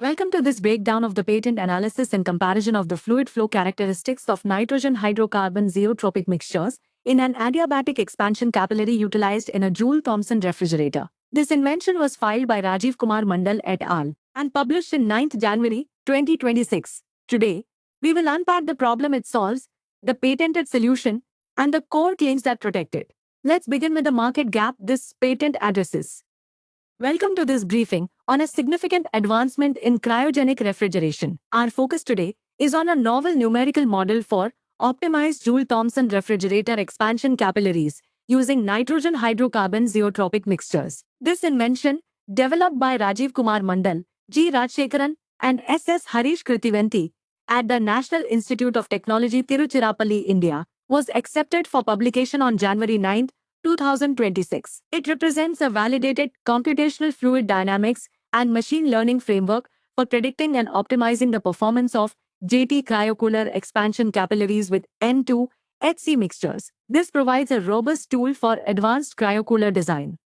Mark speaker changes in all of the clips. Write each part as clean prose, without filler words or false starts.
Speaker 1: Welcome to this breakdown of the patent analysis and comparison of the fluid flow characteristics of nitrogen hydrocarbon zeotropic mixtures in an adiabatic expansion capillary utilized in a Joule-Thomson refrigerator. This invention was filed by Rajiv Kumar Mandal et al. And published in 9th January 2026. Today, we will unpack the problem it solves, the patented solution, and the core claims that protect it. Let's begin with the market gap this patent addresses. Welcome to this briefing on a significant advancement in cryogenic refrigeration. Our focus today is on a novel numerical model for optimized Joule-Thomson refrigerator expansion capillaries using nitrogen hydrocarbon zeotropic mixtures. This invention, developed by Rajiv Kumar Mandal, G. Rajshekaran, and S. S. Harish Kritivanti at the National Institute of Technology, Tiruchirappalli, India, was accepted for publication on January 9, 2026. It represents a validated computational fluid dynamics and machine learning framework for predicting and optimizing the performance of JT cryocooler expansion capillaries with N2 HC mixtures. This provides a robust tool for advanced cryocooler design.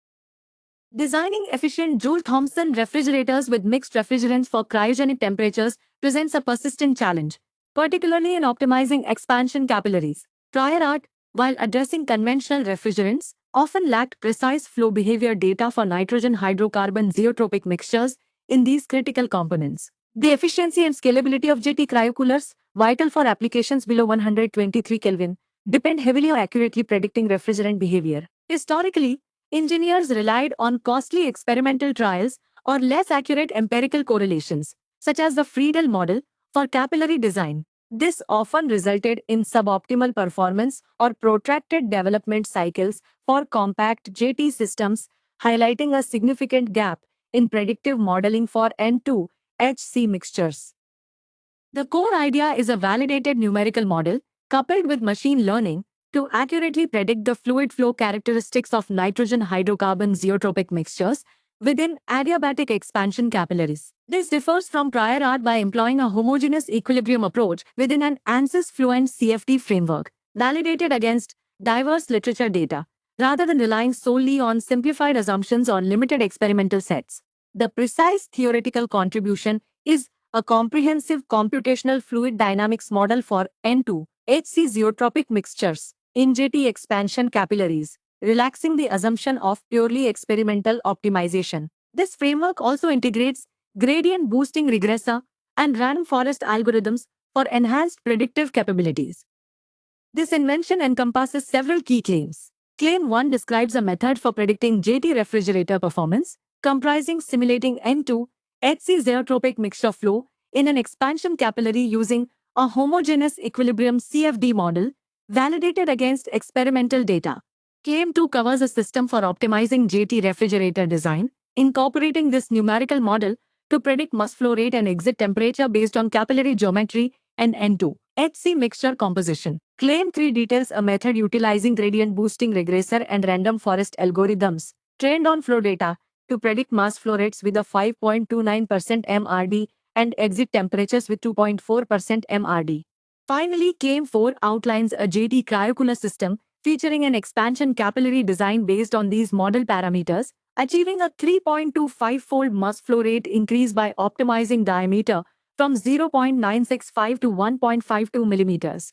Speaker 1: Designing efficient Joule-Thomson refrigerators with mixed refrigerants for cryogenic temperatures presents a persistent challenge, particularly in optimizing expansion capillaries. Prior art, while addressing conventional refrigerants, often lacked precise flow behavior data for nitrogen hydrocarbon zeotropic mixtures in these critical components. The efficiency and scalability of JT cryocoolers, vital for applications below 123 Kelvin, depend heavily on accurately predicting refrigerant behavior. Historically, engineers relied on costly experimental trials or less accurate empirical correlations, such as the Friedel model, for capillary design. This often resulted in suboptimal performance or protracted development cycles for compact JT systems, highlighting a significant gap in predictive modeling for N2 HC mixtures. The core idea is a validated numerical model coupled with machine learning to accurately predict the fluid flow characteristics of nitrogen hydrocarbon zeotropic mixtures within adiabatic expansion capillaries. This differs from prior art by employing a homogeneous equilibrium approach within an ANSYS Fluent CFD framework, validated against diverse literature data, rather than relying solely on simplified assumptions or limited experimental sets. The precise theoretical contribution is a comprehensive computational fluid dynamics model for N2 HC zeotropic mixtures in JT expansion capillaries, relaxing the assumption of purely experimental optimization. This framework also integrates gradient boosting regressor and random forest algorithms for enhanced predictive capabilities. This invention encompasses several key claims. Claim 1 describes a method for predicting JT refrigerator performance, comprising simulating N2 HC zeotropic mixture flow in an expansion capillary using a homogeneous equilibrium CFD model validated against experimental data. Claim 2 covers a system for optimizing JT refrigerator design, incorporating this numerical model to predict mass flow rate and exit temperature based on capillary geometry and N2 HC mixture composition. Claim 3 details a method utilizing gradient boosting regressor and random forest algorithms trained on flow data to predict mass flow rates with a 5.29% MRD and exit temperatures with 2.4% MRD. Finally, Claim 4 outlines a JT cryocooler system featuring an expansion capillary design based on these model parameters, achieving a 3.25-fold mass flow rate increase by optimizing diameter from 0.965 to 1.52 millimeters.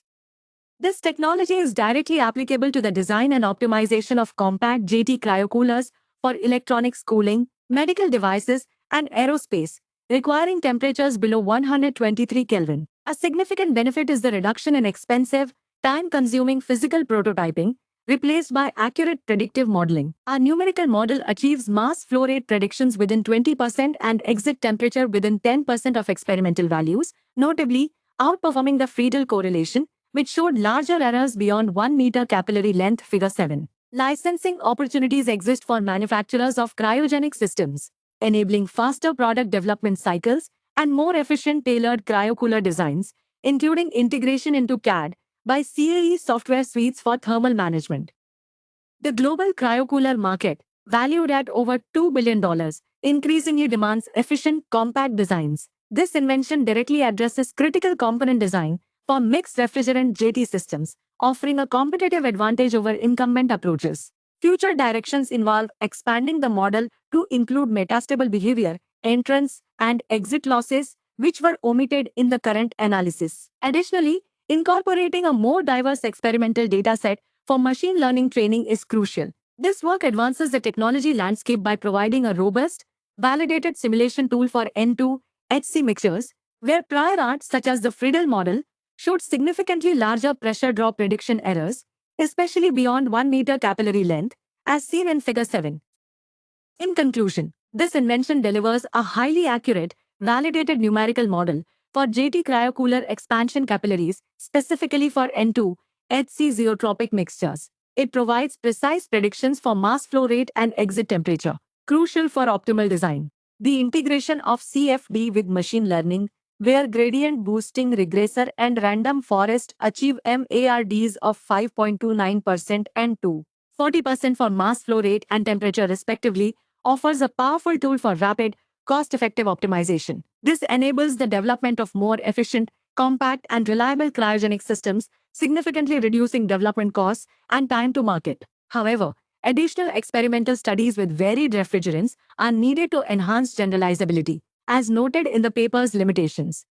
Speaker 1: This technology is directly applicable to the design and optimization of compact JT cryocoolers for electronics cooling, medical devices, and aerospace, requiring temperatures below 123 Kelvin. A significant benefit is the reduction in expensive, time-consuming physical prototyping, replaced by accurate predictive modeling. Our numerical model achieves mass flow rate predictions within 20% and exit temperature within 10% of experimental values, notably outperforming the Friedel correlation, which showed larger errors beyond 1 meter capillary length. Figure 7. Licensing opportunities exist for manufacturers of cryogenic systems, enabling faster product development cycles and more efficient tailored cryocooler designs, including integration into CAD by CAE software suites for thermal management. The global cryocooler market, valued at over $2 billion, increasingly demands efficient, compact designs. This invention directly addresses critical component design for mixed refrigerant JT systems, offering a competitive advantage over incumbent approaches. Future directions involve expanding the model to include metastable behavior, entrance and exit losses, which were omitted in the current analysis. Additionally, incorporating a more diverse experimental dataset for machine learning training is crucial. This work advances the technology landscape by providing a robust, validated simulation tool for N2 HC mixtures, where prior art such as the Friedel model showed significantly larger pressure drop prediction errors, especially beyond 1 meter capillary length, as seen in Figure 7. In conclusion, this invention delivers a highly accurate, validated numerical model for JT cryocooler expansion capillaries, specifically for N2 HC zeotropic mixtures. It provides precise predictions for mass flow rate and exit temperature, crucial for optimal design. The integration of CFD with machine learning, where gradient boosting regressor and random forest achieve MARDs of 5.29% and 2.40% for mass flow rate and temperature respectively, offers a powerful tool for rapid, cost-effective optimization. This enables the development of more efficient, compact, and reliable cryogenic systems, significantly reducing development costs and time to market. However, additional experimental studies with varied refrigerants are needed to enhance generalizability, as noted in the paper's limitations.